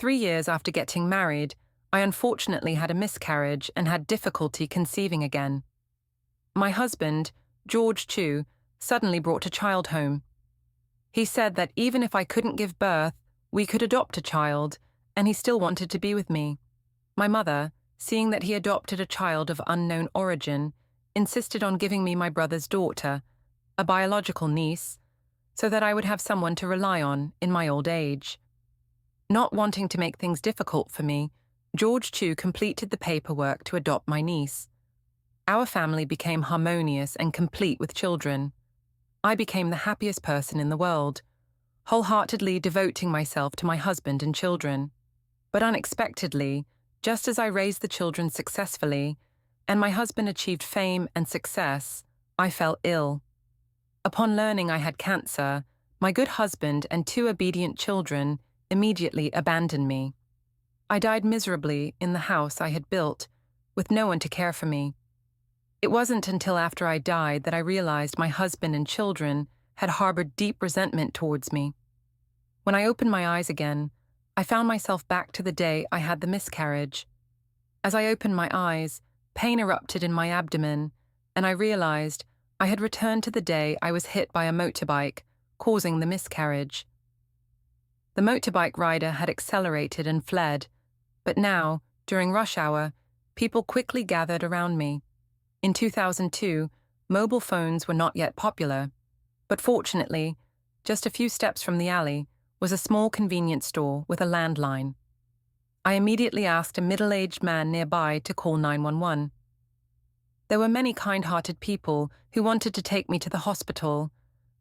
3 years after getting married, I unfortunately had a miscarriage and had difficulty conceiving again. My husband, George Chu, suddenly brought a child home. He said that even if I couldn't give birth, we could adopt a child, and he still wanted to be with me. My mother, seeing that he adopted a child of unknown origin, insisted on giving me my brother's daughter, a biological niece, so that I would have someone to rely on in my old age. Not wanting to make things difficult for me, George Chu completed the paperwork to adopt my niece. Our family became harmonious and complete with children. I became the happiest person in the world, wholeheartedly devoting myself to my husband and children. But unexpectedly, just as I raised the children successfully, and my husband achieved fame and success, I fell ill. Upon learning I had cancer, my good husband and 2 obedient children immediately abandoned me. I died miserably in the house I had built, with no one to care for me. It wasn't until after I died that I realized my husband and children had harbored deep resentment towards me. When I opened my eyes again, I found myself back to the day I had the miscarriage. As I opened my eyes, pain erupted in my abdomen, and I realized I had returned to the day I was hit by a motorbike, causing the miscarriage. The motorbike rider had accelerated and fled, but now, during rush hour, people quickly gathered around me. In 2002, mobile phones were not yet popular, but fortunately, just a few steps from the alley was a small convenience store with a landline. I immediately asked a middle-aged man nearby to call 911. There were many kind-hearted people who wanted to take me to the hospital,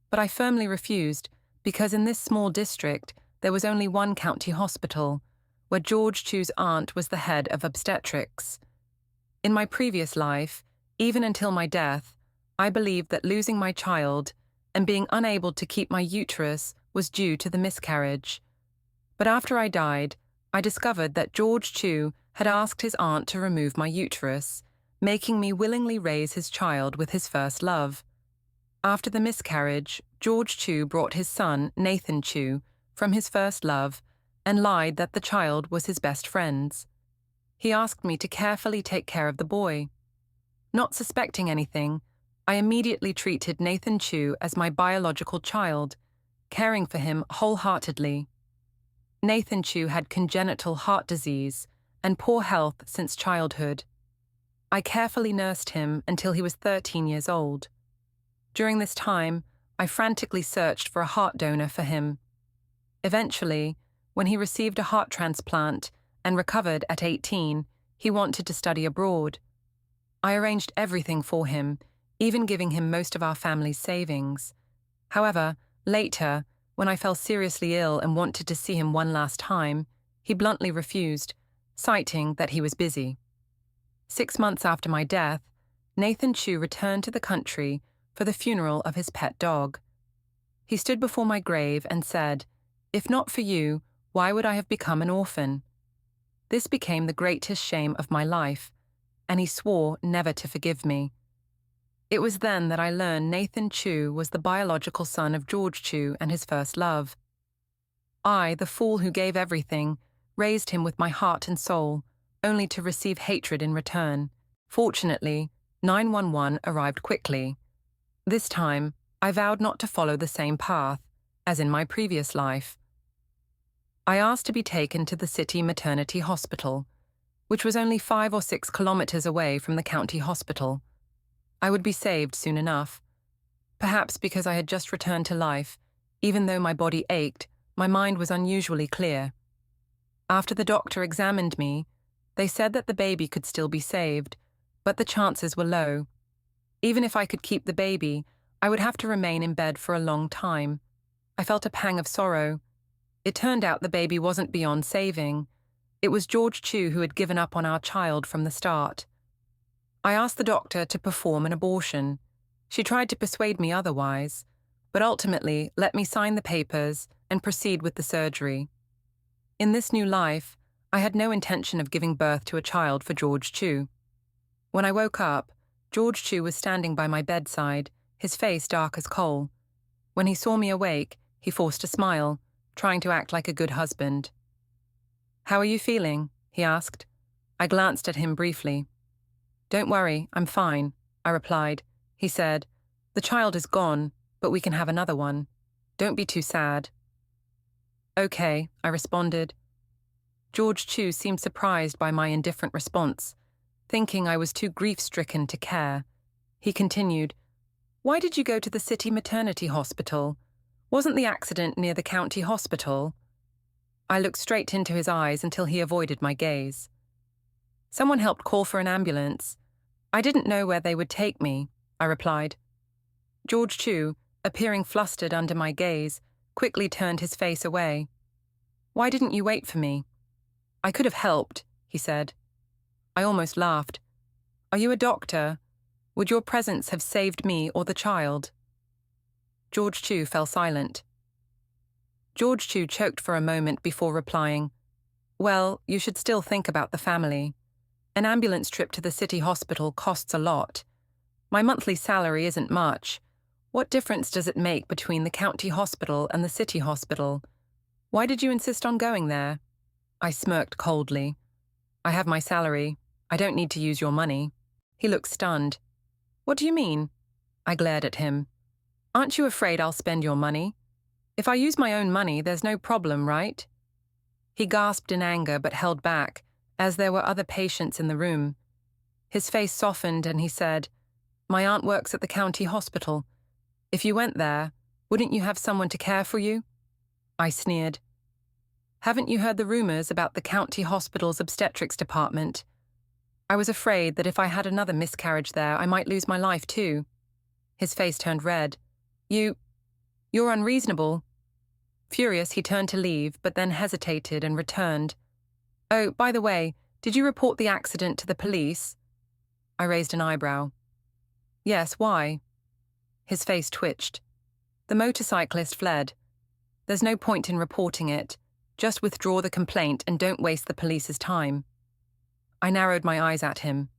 but I firmly refused because in this small district there was only one county hospital, where George Chu's aunt was the head of obstetrics. In my previous life, even until my death, I believed that losing my child and being unable to keep my uterus was due to the miscarriage. But after I died, I discovered that George Chu had asked his aunt to remove my uterus, making me willingly raise his child with his first love. After the miscarriage, George Chu brought his son, Nathan Chu, from his first love and lied that the child was his best friend's. He asked me to carefully take care of the boy. Not suspecting anything, I immediately treated Nathan Chu as my biological child, caring for him wholeheartedly. Nathan Chu had congenital heart disease and poor health since childhood. I carefully nursed him until he was 13 years old. During this time, I frantically searched for a heart donor for him. Eventually, when he received a heart transplant and recovered at 18, he wanted to study abroad. I arranged everything for him, even giving him most of our family's savings. However, later, when I fell seriously ill and wanted to see him one last time, he bluntly refused, citing that he was busy. 6 months after my death, Nathan Chu returned to the country for the funeral of his pet dog. He stood before my grave and said, "If not for you, why would I have become an orphan?" This became the greatest shame of my life, and he swore never to forgive me. It was then that I learned Nathan Chu was the biological son of George Chu and his first love. I, the fool who gave everything, raised him with my heart and soul, only to receive hatred in return. Fortunately, 911 arrived quickly. This time, I vowed not to follow the same path as in my previous life. I asked to be taken to the city maternity hospital, which was only 5 or 6 kilometers away from the county hospital. I would be saved soon enough. Perhaps because I had just returned to life, even though my body ached, my mind was unusually clear. After the doctor examined me, they said that the baby could still be saved, but the chances were low. Even if I could keep the baby, I would have to remain in bed for a long time. I felt a pang of sorrow. It turned out the baby wasn't beyond saving. It was George Chu who had given up on our child from the start. I asked the doctor to perform an abortion. She tried to persuade me otherwise, but ultimately let me sign the papers and proceed with the surgery. In this new life, I had no intention of giving birth to a child for George Chu. When I woke up, George Chu was standing by my bedside, his face dark as coal. When he saw me awake, he forced a smile, trying to act like a good husband. How are you feeling? He asked. I glanced at him briefly. Don't worry, I'm fine, I replied. He said, the child is gone, but we can have another one. Don't be too sad. Okay, I responded. George Chu seemed surprised by my indifferent response, thinking I was too grief-stricken to care. He continued, Why did you go to the city maternity hospital? Wasn't the accident near the county hospital? I looked straight into his eyes until he avoided my gaze. Someone helped call for an ambulance. I didn't know where they would take me, I replied. George Chu, appearing flustered under my gaze, quickly turned his face away. Why didn't you wait for me? I could have helped, he said. I almost laughed. Are you a doctor? Would your presence have saved me or the child? George Chu fell silent. George Chu choked for a moment before replying, Well, you should still think about the family. An ambulance trip to the city hospital costs a lot. My monthly salary isn't much. What difference does it make between the county hospital and the city hospital? Why did you insist on going there? I smirked coldly. I have my salary. I don't need to use your money. He looked stunned. What do you mean? I glared at him. Aren't you afraid I'll spend your money? If I use my own money, there's no problem, right? He gasped in anger but held back, as there were other patients in the room. His face softened and he said, My aunt works at the county hospital. If you went there, wouldn't you have someone to care for you? I sneered. Haven't you heard the rumors about the county hospital's obstetrics department? I was afraid that if I had another miscarriage there, I might lose my life too. His face turned red. You're unreasonable. Furious, he turned to leave, but then hesitated and returned. Oh, by the way, did you report the accident to the police? I raised an eyebrow. Yes, why? His face twitched. The motorcyclist fled. There's no point in reporting it. Just withdraw the complaint and don't waste the police's time. I narrowed my eyes at him.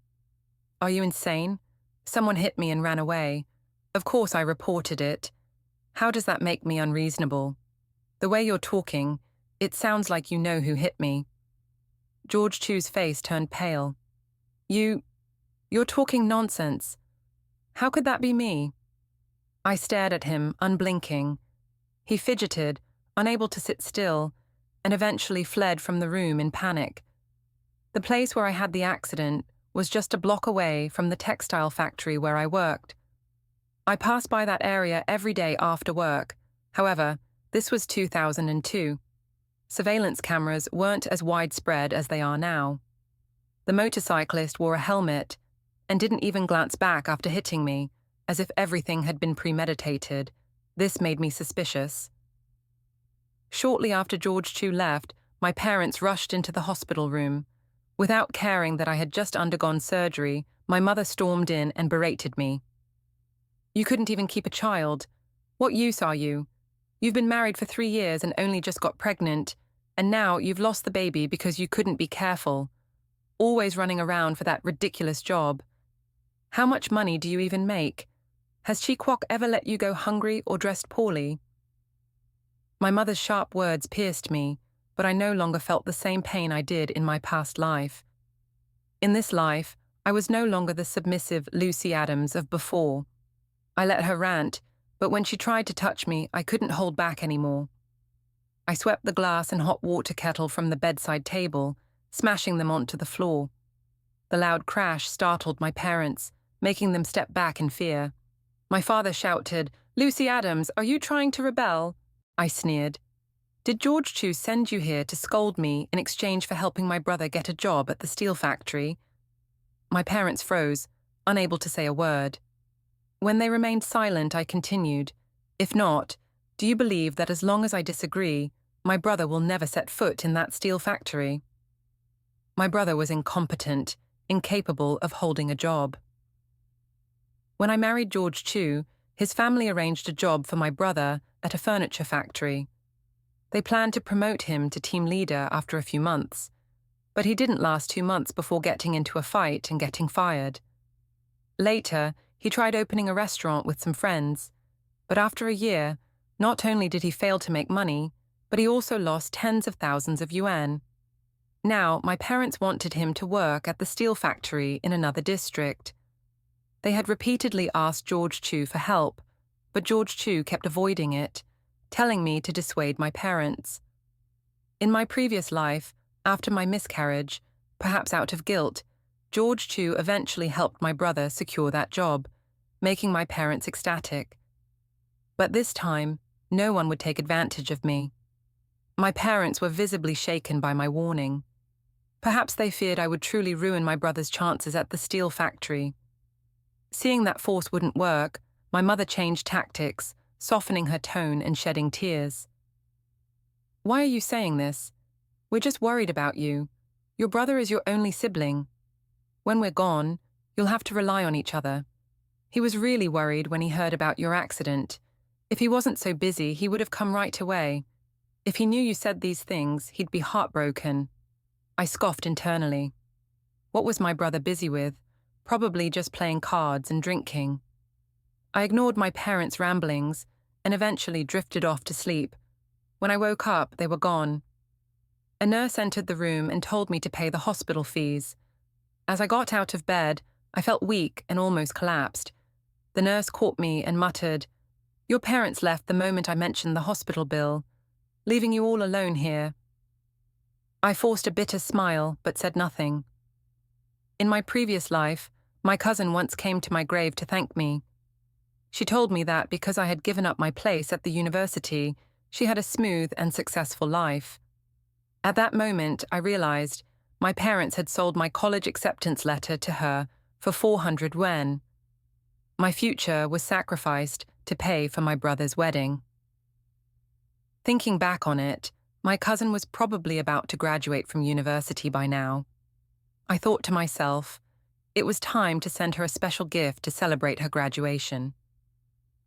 Are you insane? Someone hit me and ran away. Of course I reported it. How does that make me unreasonable? The way you're talking, it sounds like you know who hit me. George Chu's face turned pale. You're talking nonsense. How could that be me? I stared at him, unblinking. He fidgeted, unable to sit still, and eventually fled from the room in panic. The place where I had the accident was just a block away from the textile factory where I worked. I passed by that area every day after work. However, this was 2002. Surveillance cameras weren't as widespread as they are now. The motorcyclist wore a helmet and didn't even glance back after hitting me, as if everything had been premeditated. This made me suspicious. Shortly after George Chu left, my parents rushed into the hospital room. Without caring that I had just undergone surgery, my mother stormed in and berated me. You couldn't even keep a child. What use are you? You've been married for 3 years and only just got pregnant, and now you've lost the baby because you couldn't be careful. Always running around for that ridiculous job. How much money do you even make? Has Chi Kwok ever let you go hungry or dressed poorly? My mother's sharp words pierced me, but I no longer felt the same pain I did in my past life. In this life, I was no longer the submissive Lucy Adams of before. I let her rant, but when she tried to touch me, I couldn't hold back anymore. I swept the glass and hot water kettle from the bedside table, smashing them onto the floor. The loud crash startled my parents, making them step back in fear. My father shouted, "Lucy Adams, are you trying to rebel?" I sneered. Did George Chu send you here to scold me in exchange for helping my brother get a job at the steel factory? My parents froze, unable to say a word. When they remained silent, I continued, "If not, do you believe that as long as I disagree, my brother will never set foot in that steel factory?" My brother was incompetent, incapable of holding a job. When I married George Chu, his family arranged a job for my brother at a furniture factory. They planned to promote him to team leader after a few months, but he didn't last 2 months before getting into a fight and getting fired. Later, he tried opening a restaurant with some friends, but after a year, not only did he fail to make money, but he also lost tens of thousands of yuan. Now, my parents wanted him to work at the steel factory in another district. They had repeatedly asked George Chu for help, but George Chu kept avoiding it, telling me to dissuade my parents. In my previous life, after my miscarriage, perhaps out of guilt, George Chu eventually helped my brother secure that job, making my parents ecstatic. But this time, no one would take advantage of me. My parents were visibly shaken by my warning. Perhaps they feared I would truly ruin my brother's chances at the steel factory. Seeing that force wouldn't work, my mother changed tactics, softening her tone and shedding tears. "Why are you saying this? We're just worried about you. Your brother is your only sibling. When we're gone, you'll have to rely on each other. He was really worried when he heard about your accident. If he wasn't so busy, he would have come right away. If he knew you said these things, he'd be heartbroken." I scoffed internally. What was my brother busy with? Probably just playing cards and drinking. I ignored my parents' ramblings and eventually drifted off to sleep. When I woke up, they were gone. A nurse entered the room and told me to pay the hospital fees. As I got out of bed, I felt weak and almost collapsed. The nurse caught me and muttered, "Your parents left the moment I mentioned the hospital bill, leaving you all alone here." I forced a bitter smile, but said nothing. In my previous life, my cousin once came to my grave to thank me. She told me that because I had given up my place at the university, she had a smooth and successful life. At that moment, I realized my parents had sold my college acceptance letter to her for 400 yuan. My future was sacrificed to pay for my brother's wedding. Thinking back on it, my cousin was probably about to graduate from university by now. I thought to myself, it was time to send her a special gift to celebrate her graduation.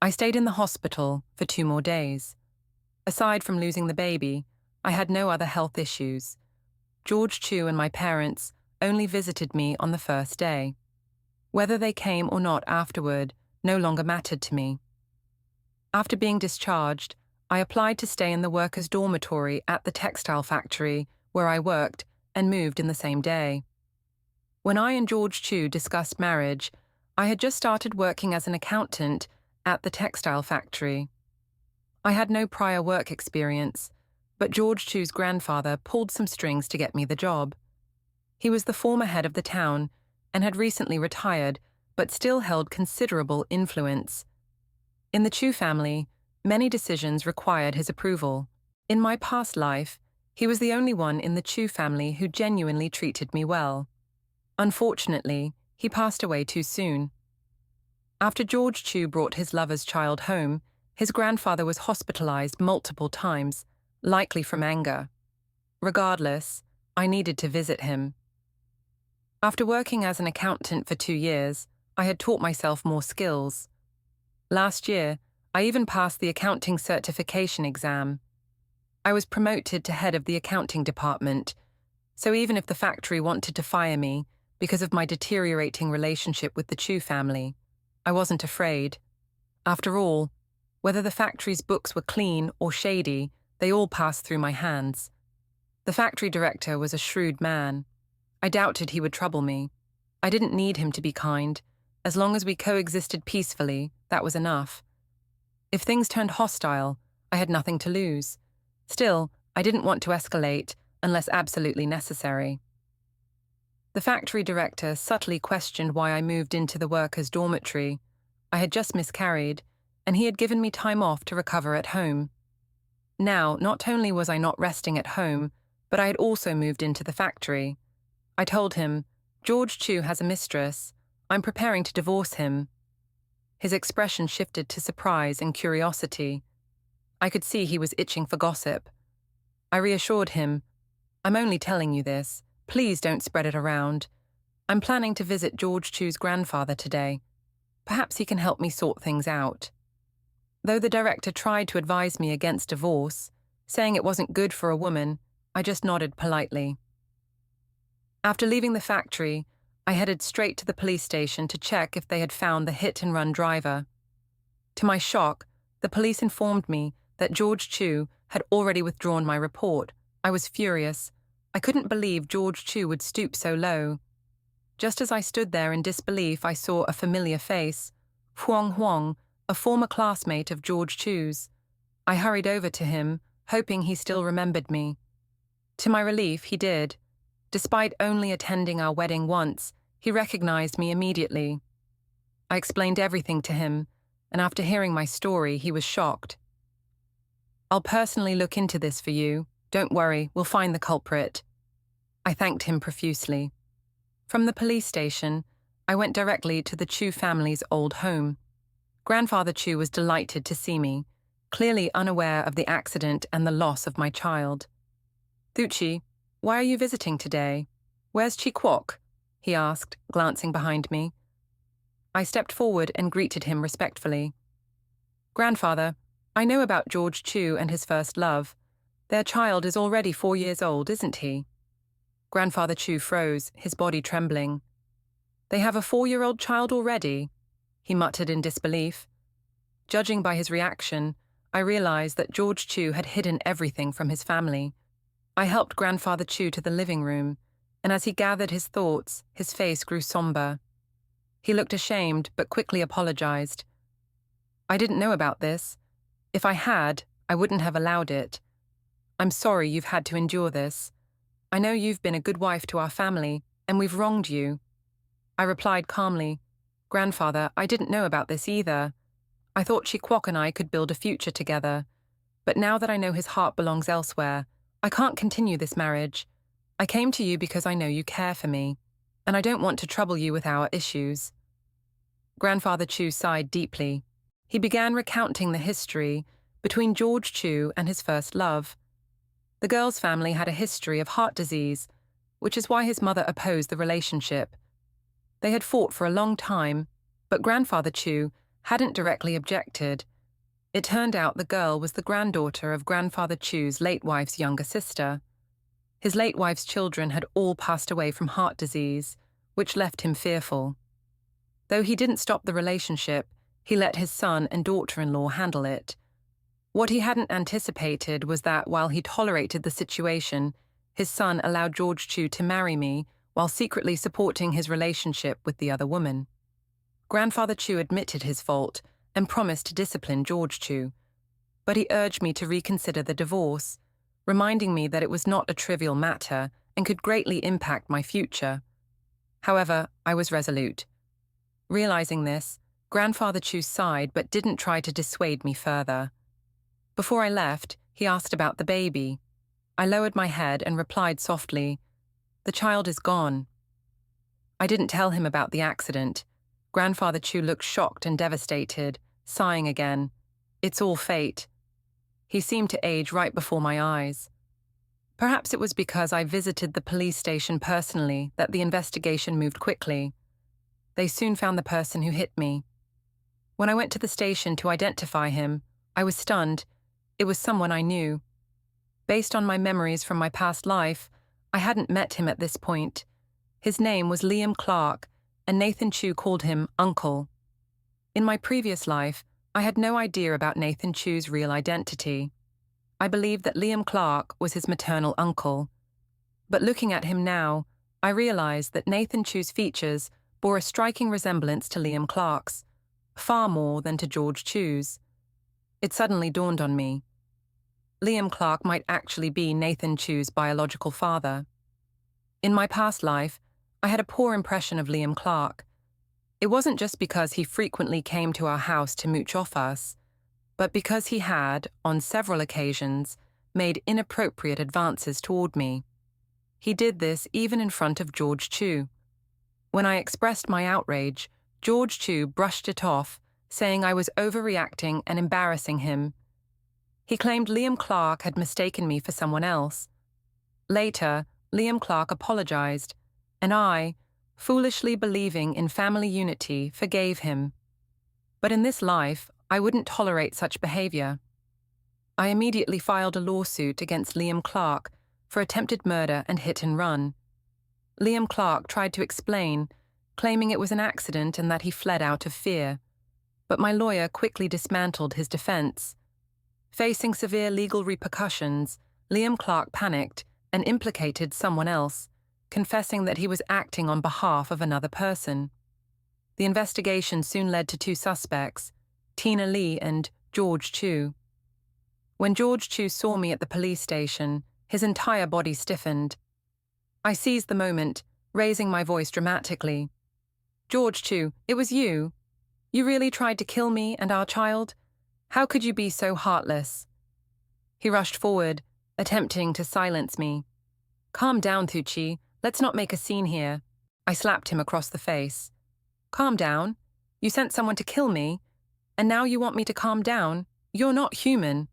I stayed in the hospital for 2 more days. Aside from losing the baby, I had no other health issues. George Chu and my parents only visited me on the first day. Whether they came or not afterward no longer mattered to me. After being discharged, I applied to stay in the workers' dormitory at the textile factory where I worked and moved in the same day. When I and George Chu discussed marriage, I had just started working as an accountant at the textile factory. I had no prior work experience, but George Chu's grandfather pulled some strings to get me the job. He was the former head of the town and had recently retired, but still held considerable influence. In the Chu family, many decisions required his approval. In my past life, he was the only one in the Chu family who genuinely treated me well. Unfortunately, he passed away too soon. After George Chu brought his lover's child home, his grandfather was hospitalized multiple times, likely from anger. Regardless, I needed to visit him. After working as an accountant for 2 years, I had taught myself more skills. Last year, I even passed the accounting certification exam. I was promoted to head of the accounting department, so even if the factory wanted to fire me because of my deteriorating relationship with the Chu family, I wasn't afraid. After all, whether the factory's books were clean or shady, they all passed through my hands. The factory director was a shrewd man. I doubted he would trouble me. I didn't need him to be kind. As long as we coexisted peacefully, that was enough. If things turned hostile, I had nothing to lose. Still, I didn't want to escalate unless absolutely necessary. The factory director subtly questioned why I moved into the workers' dormitory. I had just miscarried, and he had given me time off to recover at home. Now, not only was I not resting at home, but I had also moved into the factory. I told him, "George Chu has a mistress. I'm preparing to divorce him." His expression shifted to surprise and curiosity. I could see he was itching for gossip. I reassured him, "I'm only telling you this. Please don't spread it around. I'm planning to visit George Chu's grandfather today. Perhaps he can help me sort things out." Though the director tried to advise me against divorce, saying it wasn't good for a woman, I just nodded politely. After leaving the factory, I headed straight to the police station to check if they had found the hit-and-run driver. To my shock, the police informed me that George Chu had already withdrawn my report. I was furious. I couldn't believe George Chu would stoop so low. Just as I stood there in disbelief, I saw a familiar face, Huang Huang, a former classmate of George Chu's. I hurried over to him, hoping he still remembered me. To my relief, he did. Despite only attending our wedding once, he recognized me immediately. I explained everything to him, and after hearing my story, he was shocked. "I'll personally look into this for you. Don't worry, we'll find the culprit." I thanked him profusely. From the police station, I went directly to the Chu family's old home. Grandfather Chu was delighted to see me, clearly unaware of the accident and the loss of my child. "Thuchi, why are you visiting today? Where's Chi Kwok?" he asked, glancing behind me. I stepped forward and greeted him respectfully. "Grandfather, I know about George Chu and his first love. Their child is already 4 years old, isn't he?" Grandfather Chu froze, his body trembling. "They have a 4-year-old child already?" he muttered in disbelief. Judging by his reaction, I realized that George Chu had hidden everything from his family. I helped Grandfather Chu to the living room, and as he gathered his thoughts, his face grew somber. He looked ashamed, but quickly apologized. "I didn't know about this. If I had, I wouldn't have allowed it. I'm sorry you've had to endure this. I know you've been a good wife to our family, and we've wronged you." I replied calmly, "Grandfather, I didn't know about this either. I thought Chi Kwok and I could build a future together. But now that I know his heart belongs elsewhere, I can't continue this marriage. I came to you because I know you care for me, and I don't want to trouble you with our issues." Grandfather Chu sighed deeply. He began recounting the history between George Chu and his first love. The girl's family had a history of heart disease, which is why his mother opposed the relationship. They had fought for a long time, but Grandfather Chu hadn't directly objected. It turned out the girl was the granddaughter of Grandfather Chu's late wife's younger sister. His late wife's children had all passed away from heart disease, which left him fearful. Though he didn't stop the relationship, he let his son and daughter-in-law handle it. What he hadn't anticipated was that while he tolerated the situation, his son allowed George Chu to marry me while secretly supporting his relationship with the other woman. Grandfather Chu admitted his fault and promised to discipline George Chu, but he urged me to reconsider the divorce, reminding me that it was not a trivial matter and could greatly impact my future. However, I was resolute. Realizing this, Grandfather Chu sighed but didn't try to dissuade me further. Before I left, he asked about the baby. I lowered my head and replied softly, "The child is gone." I didn't tell him about the accident. Grandfather Chu looked shocked and devastated, sighing again. "It's all fate." He seemed to age right before my eyes. Perhaps it was because I visited the police station personally that the investigation moved quickly. They soon found the person who hit me. When I went to the station to identify him, I was stunned. It was someone I knew. Based on my memories from my past life, I hadn't met him at this point. His name was Liam Clark, and Nathan Chu called him Uncle. In my previous life, I had no idea about Nathan Chu's real identity. I believed that Liam Clark was his maternal uncle. But looking at him now, I realized that Nathan Chu's features bore a striking resemblance to Liam Clark's, far more than to George Chu's. It suddenly dawned on me. Liam Clark might actually be Nathan Chu's biological father. In my past life, I had a poor impression of Liam Clark. It wasn't just because he frequently came to our house to mooch off us, but because he had, on several occasions, made inappropriate advances toward me. He did this even in front of George Chu. When I expressed my outrage, George Chu brushed it off, saying I was overreacting and embarrassing him. He claimed Liam Clark had mistaken me for someone else. Later, Liam Clark apologized, and I, foolishly believing in family unity, forgave him. But in this life, I wouldn't tolerate such behavior. I immediately filed a lawsuit against Liam Clark for attempted murder and hit and run. Liam Clark tried to explain, claiming it was an accident and that he fled out of fear. But my lawyer quickly dismantled his defense. Facing severe legal repercussions, Liam Clark panicked and implicated someone else, confessing that he was acting on behalf of another person. The investigation soon led to two suspects, Tina Lee and George Chu. When George Chu saw me at the police station, his entire body stiffened. I seized the moment, raising my voice dramatically. "George Chu, it was you. You really tried to kill me and our child? How could you be so heartless?" He rushed forward, attempting to silence me. "Calm down, Thuchi. Let's not make a scene here." I slapped him across the face. "Calm down? You sent someone to kill me, and now you want me to calm down? You're not human."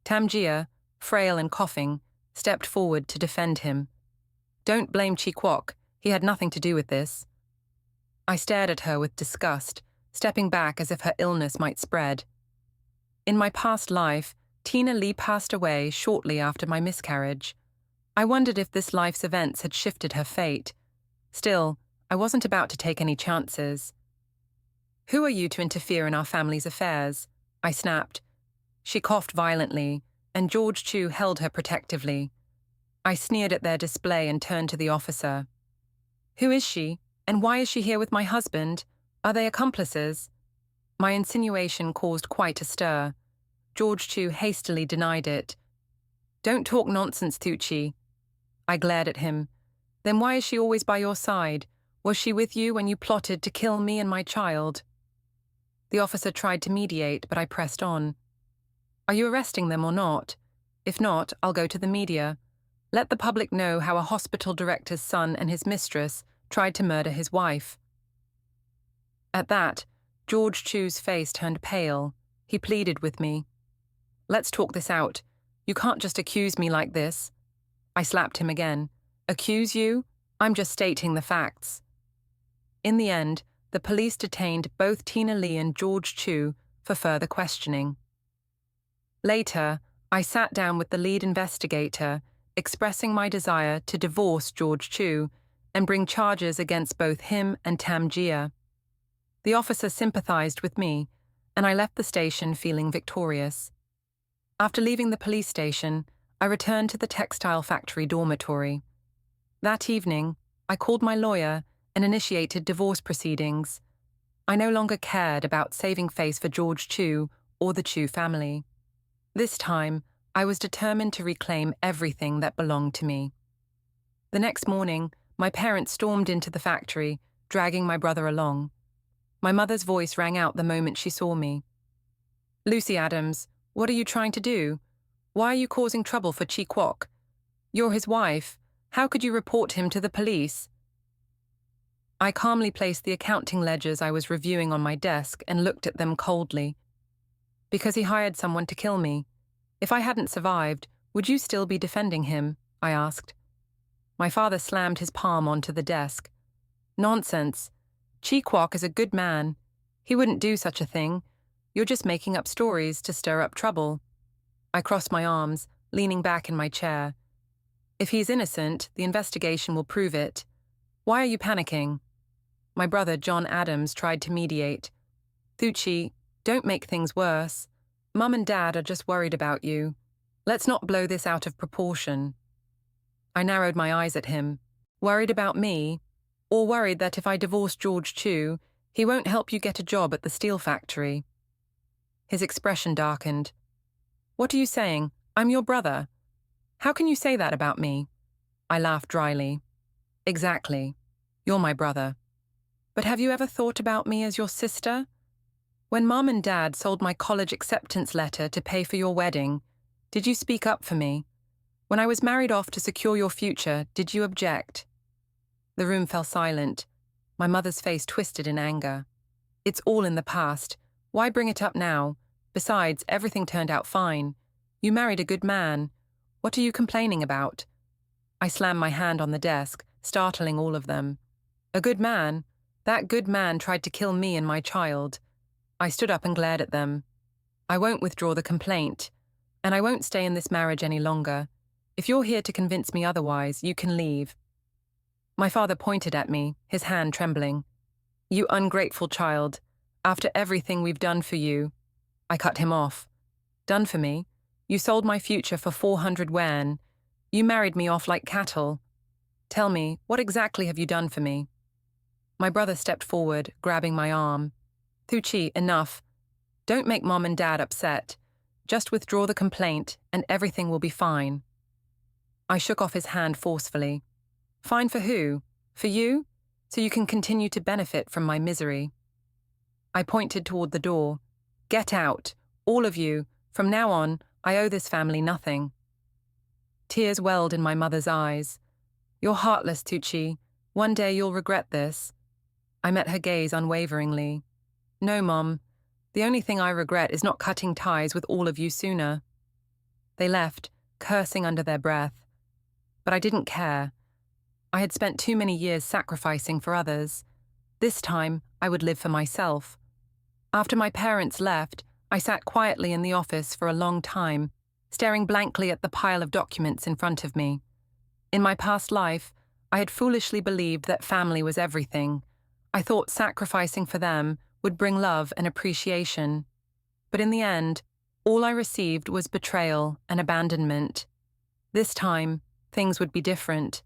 Tamjia, frail and coughing, stepped forward to defend him. "Don't blame Chi Kwok. He had nothing to do with this." I stared at her with disgust, stepping back as if her illness might spread. In my past life, Tina Lee passed away shortly after my miscarriage. I wondered if this life's events had shifted her fate. Still, I wasn't about to take any chances. "Who are you to interfere in our family's affairs?" I snapped. She coughed violently, and George Chu held her protectively. I sneered at their display and turned to the officer. "Who is she, and why is she here with my husband? Are they accomplices?" My insinuation caused quite a stir. George Chu hastily denied it. "Don't talk nonsense, Thuchi." I glared at him. "Then why is she always by your side? Was she with you when you plotted to kill me and my child?" The officer tried to mediate, but I pressed on. "Are you arresting them or not? If not, I'll go to the media. Let the public know how a hospital director's son and his mistress tried to murder his wife." At that, George Chu's face turned pale. He pleaded with me. "Let's talk this out. You can't just accuse me like this." I slapped him again. "Accuse you? I'm just stating the facts." In the end, the police detained both Tina Lee and George Chu for further questioning. Later, I sat down with the lead investigator, expressing my desire to divorce George Chu and bring charges against both him and Tamjia. The officer sympathized with me, and I left the station feeling victorious. After leaving the police station, I returned to the textile factory dormitory. That evening, I called my lawyer and initiated divorce proceedings. I no longer cared about saving face for George Chu or the Chu family. This time, I was determined to reclaim everything that belonged to me. The next morning, my parents stormed into the factory, dragging my brother along. My mother's voice rang out the moment she saw me. "Lucy Adams, what are you trying to do? Why are you causing trouble for Chi Kwok? You're his wife. How could you report him to the police?" I calmly placed the accounting ledgers I was reviewing on my desk and looked at them coldly. "Because he hired someone to kill me. If I hadn't survived, would you still be defending him?" I asked. My father slammed his palm onto the desk. "Nonsense. Chi Kwok is a good man. He wouldn't do such a thing. You're just making up stories to stir up trouble." I crossed my arms, leaning back in my chair. "If he's innocent, the investigation will prove it. Why are you panicking?" My brother, John Adams, tried to mediate. "Thuchi, don't make things worse. Mum and Dad are just worried about you. Let's not blow this out of proportion." I narrowed my eyes at him. "Worried about me? Or worried that if I divorce George Chu, he won't help you get a job at the steel factory?" His expression darkened. "What are you saying? I'm your brother. How can you say that about me?" I laughed dryly. "Exactly. You're my brother. But have you ever thought about me as your sister? When Mum and Dad sold my college acceptance letter to pay for your wedding, did you speak up for me? When I was married off to secure your future, did you object?" The room fell silent. My mother's face twisted in anger. "It's all in the past. Why bring it up now? Besides, everything turned out fine. You married a good man. What are you complaining about?" I slammed my hand on the desk, startling all of them. "A good man? That good man tried to kill me and my child." I stood up and glared at them. "I won't withdraw the complaint, and I won't stay in this marriage any longer. If you're here to convince me otherwise, you can leave." My father pointed at me, his hand trembling. "You ungrateful child. After everything we've done for you." I cut him off. "Done for me? You sold my future for 400 yuan. You married me off like cattle. Tell me, what exactly have you done for me? My brother stepped forward, grabbing my arm. Thuchi, enough. Don't make Mom and Dad upset. Just withdraw the complaint and everything will be fine. I shook off his hand forcefully. Fine for who? For you? So you can continue to benefit from my misery. I pointed toward the door. Get out, all of you. From now on, I owe this family nothing. Tears welled in my mother's eyes. You're heartless, Tucci. One day you'll regret this. I met her gaze unwaveringly. No, Mom. The only thing I regret is not cutting ties with all of you sooner. They left, cursing under their breath. But I didn't care. I had spent too many years sacrificing for others. This time, I would live for myself. After my parents left, I sat quietly in the office for a long time, staring blankly at the pile of documents in front of me. In my past life, I had foolishly believed that family was everything. I thought sacrificing for them would bring love and appreciation. But in the end, all I received was betrayal and abandonment. This time, things would be different.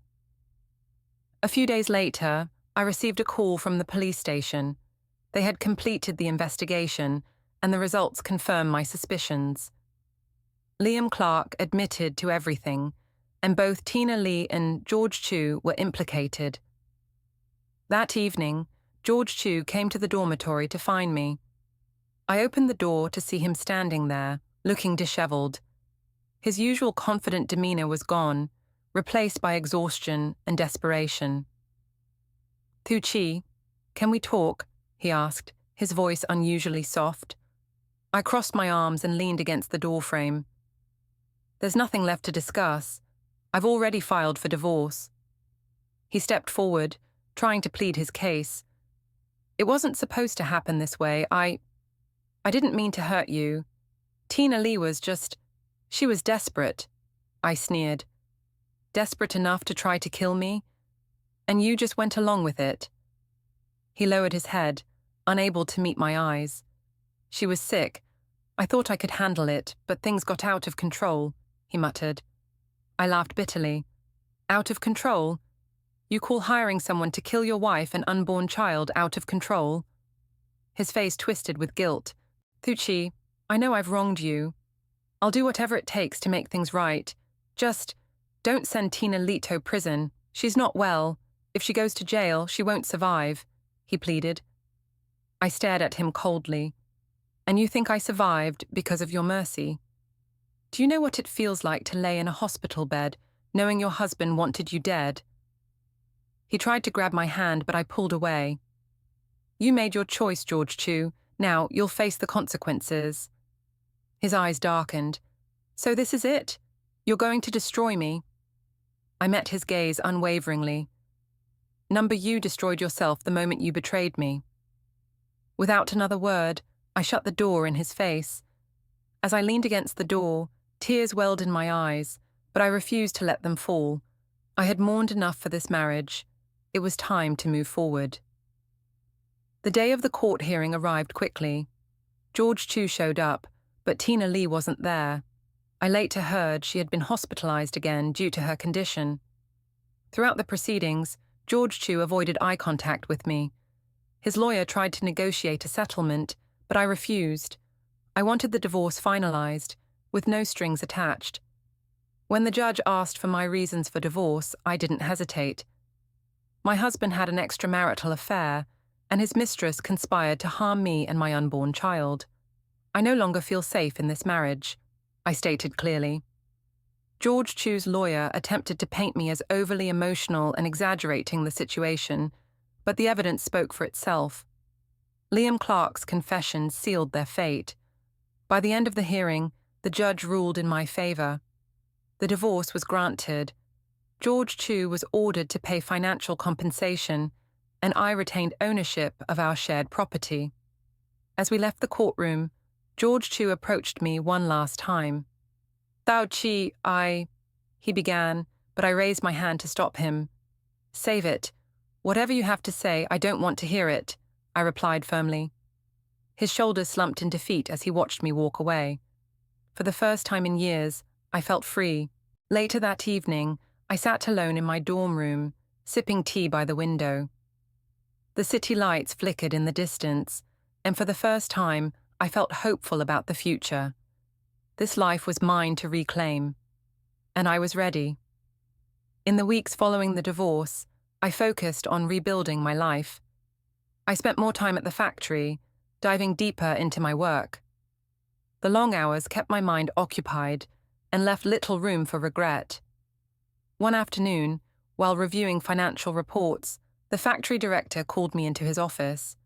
A few days later, I received a call from the police station. They had completed the investigation, and the results confirmed my suspicions. Liam Clark admitted to everything, and both Tina Lee and George Chu were implicated. That evening, George Chu came to the dormitory to find me. I opened the door to see him standing there, looking disheveled. His usual confident demeanor was gone, replaced by exhaustion and desperation. Thuchi, can we talk? He asked, his voice unusually soft. I crossed my arms and leaned against the doorframe. There's nothing left to discuss. I've already filed for divorce. He stepped forward, trying to plead his case. It wasn't supposed to happen this way. I didn't mean to hurt you. Tina Lee was just... She was desperate. I sneered. Desperate enough to try to kill me? And you just went along with it. He lowered his head, unable to meet my eyes. She was sick. I thought I could handle it, but things got out of control, he muttered. I laughed bitterly. Out of control? You call hiring someone to kill your wife and unborn child out of control? His face twisted with guilt. Thuchi, I know I've wronged you. I'll do whatever it takes to make things right. Just don't send Tina Lee to prison. She's not well. If she goes to jail, she won't survive, he pleaded. I stared at him coldly. And you think I survived because of your mercy? Do you know what it feels like to lay in a hospital bed, knowing your husband wanted you dead? He tried to grab my hand, but I pulled away. You made your choice, George Chu. Now you'll face the consequences. His eyes darkened. So this is it? You're going to destroy me? I met his gaze unwaveringly. Number, you destroyed yourself the moment you betrayed me. Without another word, I shut the door in his face. As I leaned against the door, tears welled in my eyes, but I refused to let them fall. I had mourned enough for this marriage. It was time to move forward. The day of the court hearing arrived quickly. George Chu showed up, but Tina Lee wasn't there. I later heard she had been hospitalized again due to her condition. Throughout the proceedings, George Chu avoided eye contact with me. His lawyer tried to negotiate a settlement, but I refused. I wanted the divorce finalized, with no strings attached. When the judge asked for my reasons for divorce, I didn't hesitate. My husband had an extramarital affair, and his mistress conspired to harm me and my unborn child. I no longer feel safe in this marriage, I stated clearly. George Chu's lawyer attempted to paint me as overly emotional and exaggerating the situation, but the evidence spoke for itself. Liam Clark's confession sealed their fate. By the end of the hearing, the judge ruled in my favor. The divorce was granted. George Chu was ordered to pay financial compensation, and I retained ownership of our shared property. As we left the courtroom, George Chu approached me one last time. Thou Chi, he began, but I raised my hand to stop him. Save it. Whatever you have to say, I don't want to hear it, I replied firmly. His shoulders slumped in defeat as he watched me walk away. For the first time in years, I felt free. Later that evening, I sat alone in my dorm room, sipping tea by the window. The city lights flickered in the distance, and for the first time, I felt hopeful about the future. This life was mine to reclaim, and I was ready. In the weeks following the divorce, I focused on rebuilding my life. I spent more time at the factory, diving deeper into my work. The long hours kept my mind occupied and left little room for regret. One afternoon, while reviewing financial reports, the factory director called me into his office.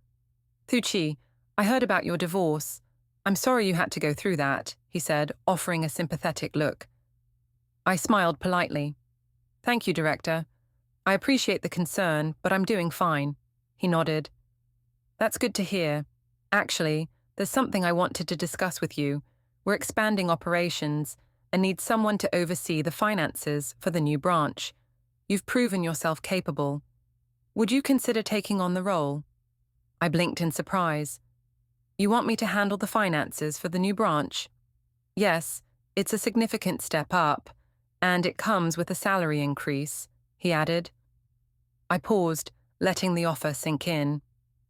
"Thuchi, I heard about your divorce. I'm sorry you had to go through that," he said, offering a sympathetic look. I smiled politely. "Thank you, Director. I appreciate the concern, but I'm doing fine." He nodded. "That's good to hear. Actually, there's something I wanted to discuss with you. We're expanding operations and need someone to oversee the finances for the new branch. You've proven yourself capable. Would you consider taking on the role?" I blinked in surprise. "You want me to handle the finances for the new branch?" "Yes, it's a significant step up, and it comes with a salary increase," he added. I paused, letting the offer sink in.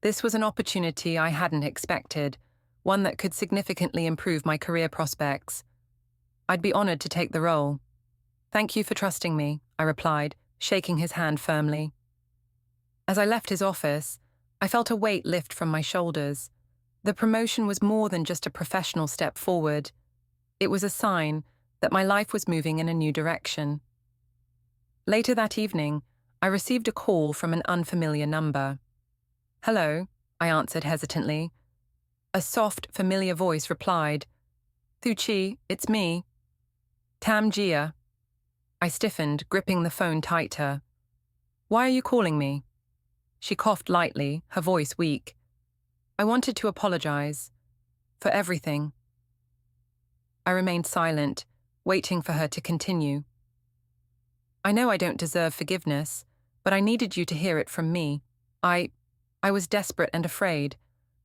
This was an opportunity I hadn't expected, one that could significantly improve my career prospects. I'd be honored to take the role. "Thank you for trusting me," I replied, shaking his hand firmly. As I left his office, I felt a weight lift from my shoulders. The promotion was more than just a professional step forward. It was a sign that my life was moving in a new direction. Later that evening, I received a call from an unfamiliar number. "Hello," I answered hesitantly. A soft, familiar voice replied, "Thuchi, it's me." "Tam Gia." I stiffened, gripping the phone tighter. "Why are you calling me?" She coughed lightly, her voice weak. "I wanted to apologize. For everything." I remained silent, waiting for her to continue. "I know I don't deserve forgiveness, but I needed you to hear it from me. I was desperate and afraid.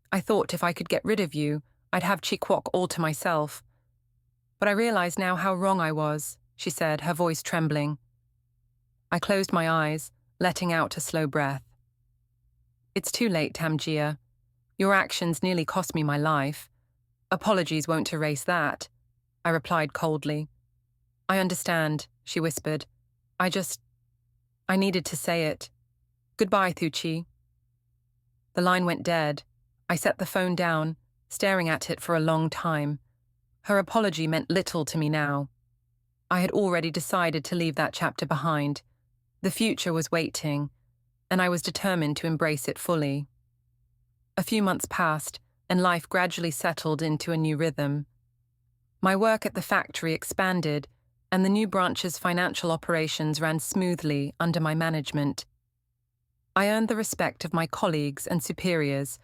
I thought if I could get rid of you, I'd have Chikwok all to myself. But I realize now how wrong I was," she said, her voice trembling. I closed my eyes, letting out a slow breath. "It's too late, Tamjia. Your actions nearly cost me my life. Apologies won't erase that," I replied coldly. "I understand," she whispered. I needed to say it. Goodbye, Thuchi." The line went dead. I set the phone down, staring at it for a long time. Her apology meant little to me now. I had already decided to leave that chapter behind. The future was waiting, and I was determined to embrace it fully. A few months passed, and life gradually settled into a new rhythm. My work at the factory expanded, and the new branch's financial operations ran smoothly under my management. I earned the respect of my colleagues and superiors,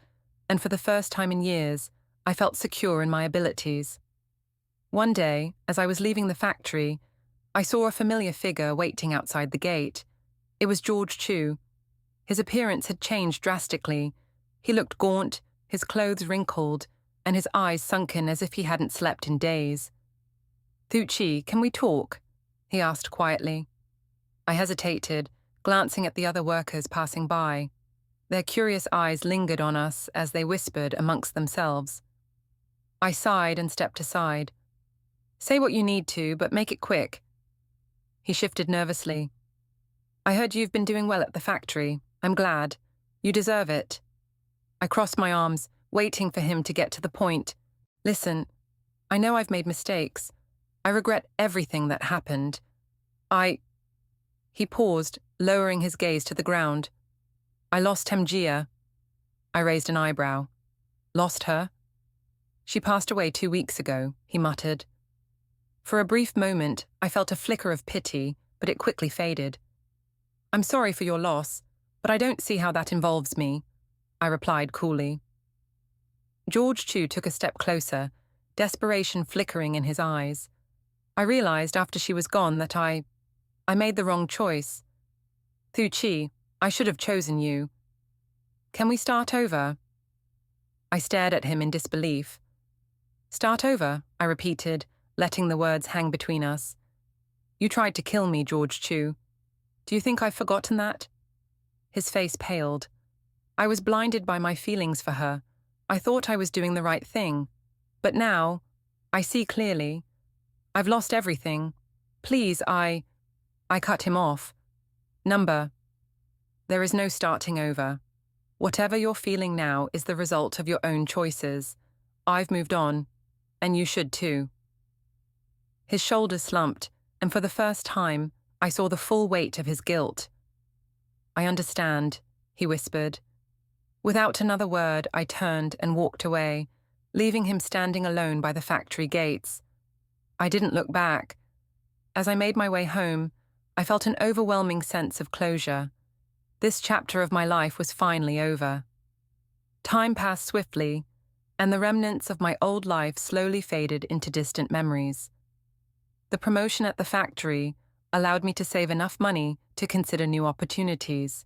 and for the first time in years, I felt secure in my abilities. One day, as I was leaving the factory, I saw a familiar figure waiting outside the gate. It was George Chu. His appearance had changed drastically. He looked gaunt, his clothes wrinkled, and his eyes sunken as if he hadn't slept in days. "Thuchi, can we talk?" he asked quietly. I hesitated, glancing at the other workers passing by. Their curious eyes lingered on us as they whispered amongst themselves. I sighed and stepped aside. "Say what you need to, but make it quick." He shifted nervously. "I heard you've been doing well at the factory. I'm glad. You deserve it." I crossed my arms, waiting for him to get to the point. "Listen, I know I've made mistakes. I regret everything that happened. He paused, lowering his gaze to the ground. "I lost Temjia." I raised an eyebrow. "Lost her?" "She passed away 2 weeks ago," he muttered. For a brief moment, I felt a flicker of pity, but it quickly faded. "I'm sorry for your loss, but I don't see how that involves me," I replied coolly. George Chu took a step closer, desperation flickering in his eyes. I realized after she was gone that I made the wrong choice. "Thuchi, I should have chosen you. Can we start over?" I stared at him in disbelief. "Start over," I repeated, letting the words hang between us. You tried to kill me, George Chu. Do you think I've forgotten that? His face paled. I was blinded by my feelings for her. I thought I was doing the right thing. But now, I see clearly. I've lost everything. Please, I cut him off. Number. There is no starting over. Whatever you're feeling now is the result of your own choices. I've moved on, and you should too. His shoulders slumped, and for the first time, I saw the full weight of his guilt. I understand, he whispered. Without another word, I turned and walked away, leaving him standing alone by the factory gates. I didn't look back. As I made my way home, I felt an overwhelming sense of closure. This chapter of my life was finally over. Time passed swiftly, and the remnants of my old life slowly faded into distant memories. The promotion at the factory allowed me to save enough money to consider new opportunities.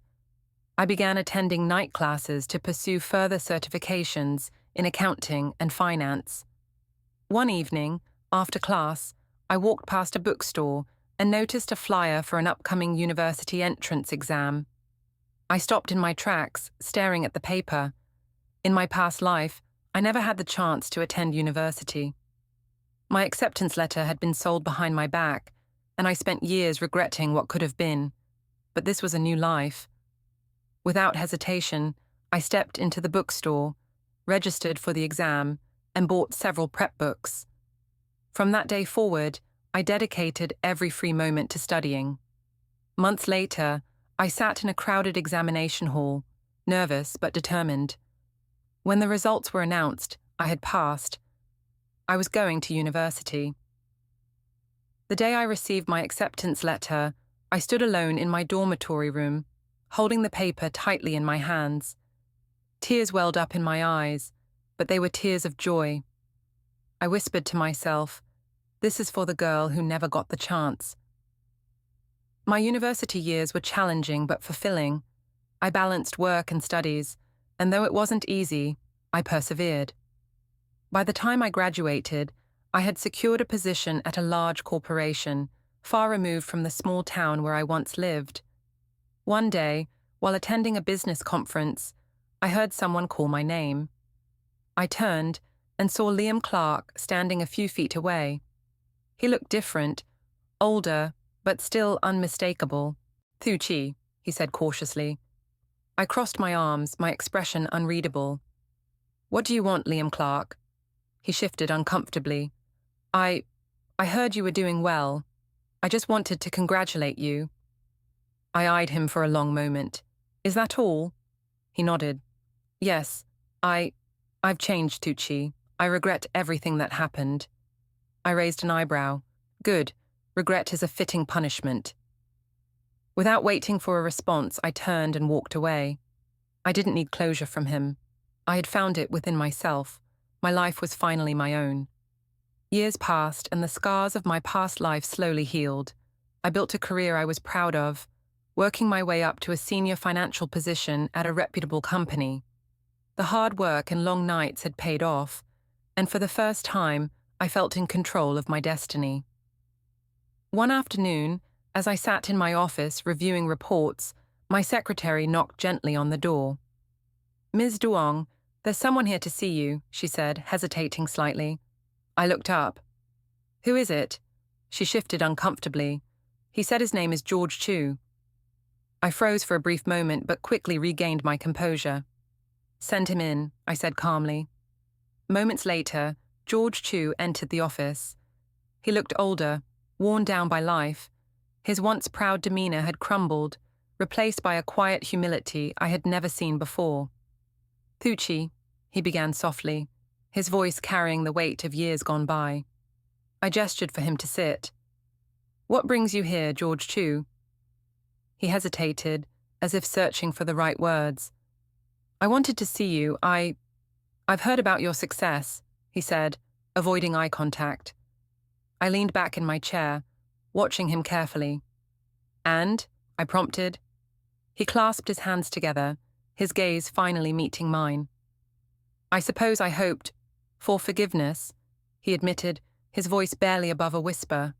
I began attending night classes to pursue further certifications in accounting and finance. One evening, after class, I walked past a bookstore and noticed a flyer for an upcoming university entrance exam. I stopped in my tracks, staring at the paper. In my past life, I never had the chance to attend university. My acceptance letter had been sold behind my back, and I spent years regretting what could have been. But this was a new life. Without hesitation, I stepped into the bookstore, registered for the exam, and bought several prep books. From that day forward, I dedicated every free moment to studying. Months later, I sat in a crowded examination hall, nervous but determined. When the results were announced, I had passed. I was going to university. The day I received my acceptance letter, I stood alone in my dormitory room, holding the paper tightly in my hands. Tears welled up in my eyes, but they were tears of joy. I whispered to myself, "This is for the girl who never got the chance." My university years were challenging but fulfilling. I balanced work and studies, and though it wasn't easy, I persevered. By the time I graduated, I had secured a position at a large corporation, far removed from the small town where I once lived. One day, while attending a business conference, I heard someone call my name. I turned and saw Liam Clark standing a few feet away. He looked different, older, but still unmistakable. "Thu Chi," he said cautiously. I crossed my arms, my expression unreadable. "What do you want, Liam Clark?" He shifted uncomfortably. I heard you were doing well. I just wanted to congratulate you." I eyed him for a long moment. "Is that all?" He nodded. "Yes, I've changed, Thu Chi. I regret everything that happened." I raised an eyebrow. "Good. Regret is a fitting punishment." Without waiting for a response, I turned and walked away. I didn't need closure from him. I had found it within myself. My life was finally my own. Years passed, and the scars of my past life slowly healed. I built a career I was proud of, working my way up to a senior financial position at a reputable company. The hard work and long nights had paid off, and for the first time, I felt in control of my destiny. One afternoon, as I sat in my office reviewing reports, my secretary knocked gently on the door. "Ms. Duong, there's someone here to see you," she said, hesitating slightly. I looked up. "Who is it?" She shifted uncomfortably. "He said his name is George Chu." I froze for a brief moment but quickly regained my composure. "Send him in," I said calmly. Moments later, George Chu entered the office. He looked older, worn down by life. His once proud demeanor had crumbled, replaced by a quiet humility I had never seen before. "Thu Chi," he began softly, his voice carrying the weight of years gone by. I gestured for him to sit. "What brings you here, George Chu?" He hesitated, as if searching for the right words. "I wanted to see you. I've heard about your success," he said, avoiding eye contact. I leaned back in my chair, watching him carefully. "And?" I prompted. He clasped his hands together, his gaze finally meeting mine. "I suppose I hoped for forgiveness," he admitted, his voice barely above a whisper.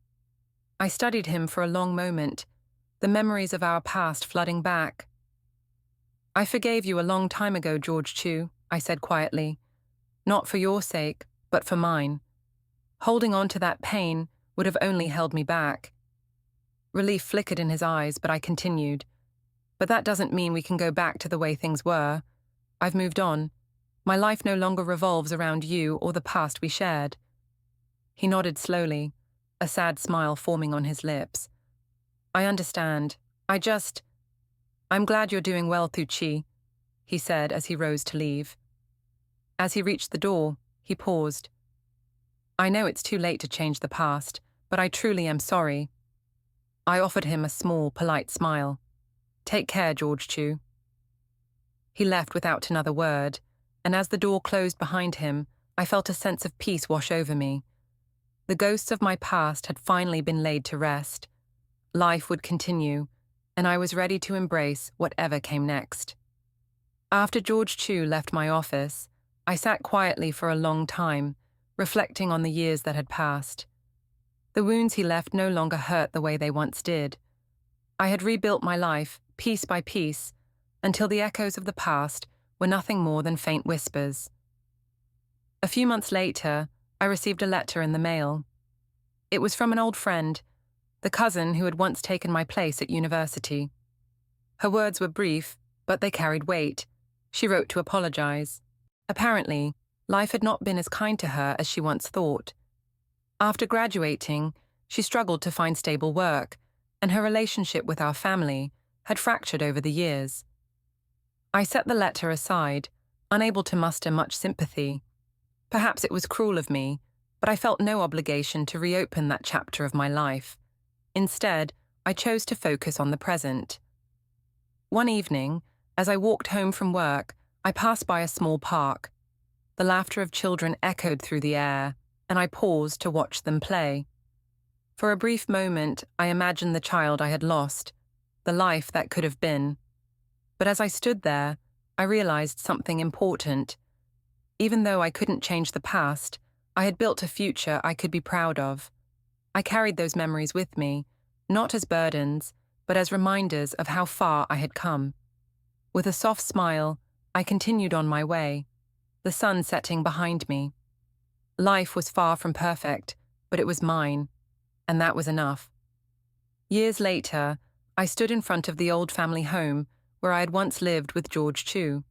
I studied him for a long moment, the memories of our past flooding back. "I forgave you a long time ago, George Chu," I said quietly. "Not for your sake, but for mine. Holding on to that pain would have only held me back." Relief flickered in his eyes, but I continued. "But that doesn't mean we can go back to the way things were. I've moved on. My life no longer revolves around you or the past we shared." He nodded slowly, a sad smile forming on his lips. "I understand. I'm glad you're doing well, Thuchi," he said as he rose to leave. As he reached the door, he paused. "I know it's too late to change the past, but I truly am sorry." I offered him a small, polite smile. "Take care, George Chu." He left without another word, and as the door closed behind him, I felt a sense of peace wash over me. The ghosts of my past had finally been laid to rest. Life would continue, and I was ready to embrace whatever came next. After George Chu left my office, I sat quietly for a long time, reflecting on the years that had passed. The wounds he left no longer hurt the way they once did. I had rebuilt my life, piece by piece, until the echoes of the past were nothing more than faint whispers. A few months later, I received a letter in the mail. It was from an old friend, the cousin who had once taken my place at university. Her words were brief, but they carried weight. She wrote to apologize. Apparently, life had not been as kind to her as she once thought. After graduating, she struggled to find stable work, and her relationship with our family had fractured over the years. I set the letter aside, unable to muster much sympathy. Perhaps it was cruel of me, but I felt no obligation to reopen that chapter of my life. Instead, I chose to focus on the present. One evening, as I walked home from work, I passed by a small park. The laughter of children echoed through the air, and I paused to watch them play. For a brief moment, I imagined the child I had lost, the life that could have been. But as I stood there, I realized something important. Even though I couldn't change the past, I had built a future I could be proud of. I carried those memories with me, not as burdens, but as reminders of how far I had come. With a soft smile, I continued on my way, the sun setting behind me. Life was far from perfect, but it was mine, and that was enough. Years later, I stood in front of the old family home where I had once lived with George Chu.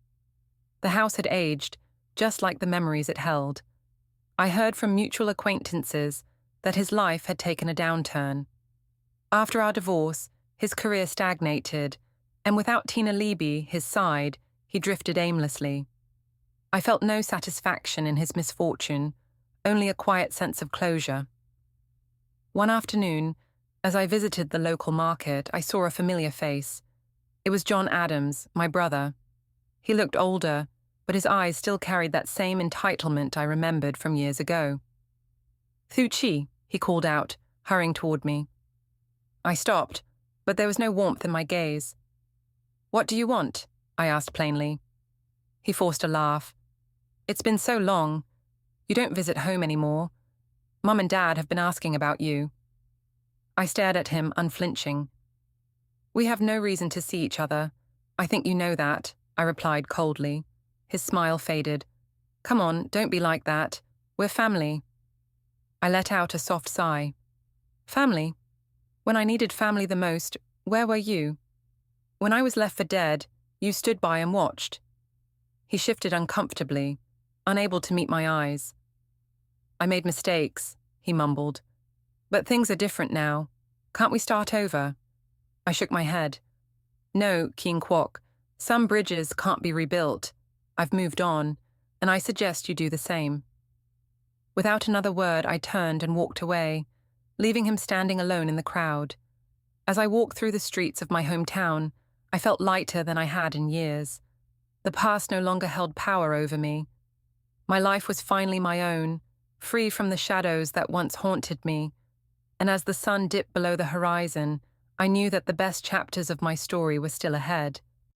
The house had aged, just like the memories it held. I heard from mutual acquaintances that his life had taken a downturn. After our divorce, his career stagnated, and without Tina Leby, his side, he drifted aimlessly. I felt no satisfaction in his misfortune, only a quiet sense of closure. One afternoon, as I visited the local market, I saw a familiar face. It was John Adams, my brother. He looked older, but his eyes still carried that same entitlement I remembered from years ago. "Thuchi," he called out, hurrying toward me. I stopped, but there was no warmth in my gaze. "What do you want?" I asked plainly. He forced a laugh. "It's been so long. You don't visit home anymore. Mum and Dad have been asking about you." I stared at him, unflinching. "We have no reason to see each other. I think you know that," I replied coldly. His smile faded. "Come on, don't be like that. We're family." I let out a soft sigh. "Family? When I needed family the most, where were you? When I was left for dead, you stood by and watched." He shifted uncomfortably, unable to meet my eyes. "I made mistakes," he mumbled. "But things are different now. Can't we start over?" I shook my head. "No, Keen Kwok. Some bridges can't be rebuilt. I've moved on, and I suggest you do the same." Without another word, I turned and walked away, leaving him standing alone in the crowd. As I walked through the streets of my hometown, I felt lighter than I had in years. The past no longer held power over me. My life was finally my own, free from the shadows that once haunted me, and as the sun dipped below the horizon, I knew that the best chapters of my story were still ahead.